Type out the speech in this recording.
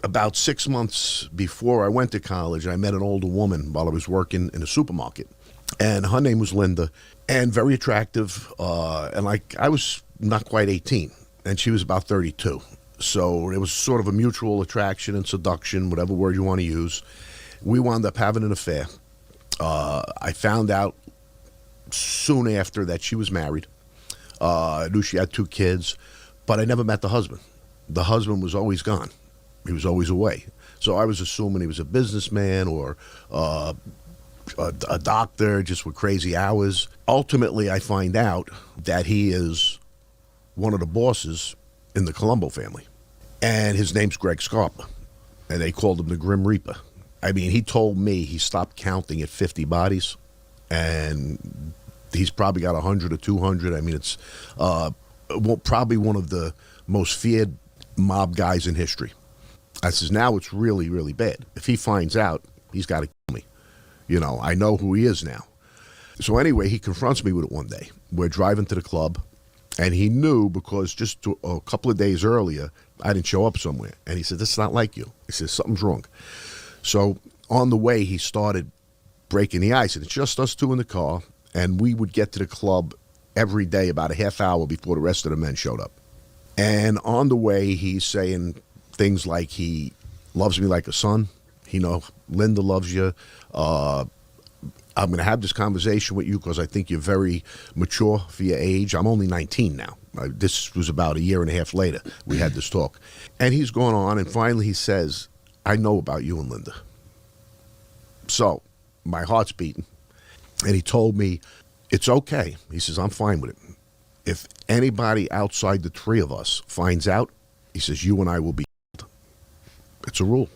about 6 months before I went to college, I met an older woman while I was working in a supermarket. And her name was Linda, and very attractive. And like, I was not quite 18, and she was about 32. So it was sort of a mutual attraction and seduction, whatever word you want to use. We wound up having an affair. I found out soon after that she was married. I knew she had 2 kids, but I never met the husband. The husband was always gone. He was always away. So I was assuming he was a businessman or a doctor, just with crazy hours. Ultimately, I find out that he is one of the bosses in the Colombo family. And his name's Greg Scarpa. And they called him the Grim Reaper. I mean, he told me he stopped counting at 50 bodies. And he's probably got 100 or 200. I mean, it's probably one of the most feared mob guys in history. I says, now it's really, really bad. If he finds out, he's got to kill me. You know, I know who he is now. So anyway, he confronts me with it one day. We're driving to the club, and he knew because just a couple of days earlier, I didn't show up somewhere. And he said, this is not like you. He says, something's wrong. So on the way, he started breaking the ice. And it's just us 2 in the car, and we would get to the club every day about a half hour before the rest of the men showed up. And on the way, he's saying things like he loves me like a son. You know, Linda loves you. I'm going to have this conversation with you because I think you're very mature for your age. I'm only 19 now. This was about a year and a half later we had this talk. And he's going on, and finally he says, I know about you and Linda. So my heart's beating. And he told me, it's okay. He says, I'm fine with it. If anybody outside the 3 of us finds out, he says, you and I will be killed. It's a rule.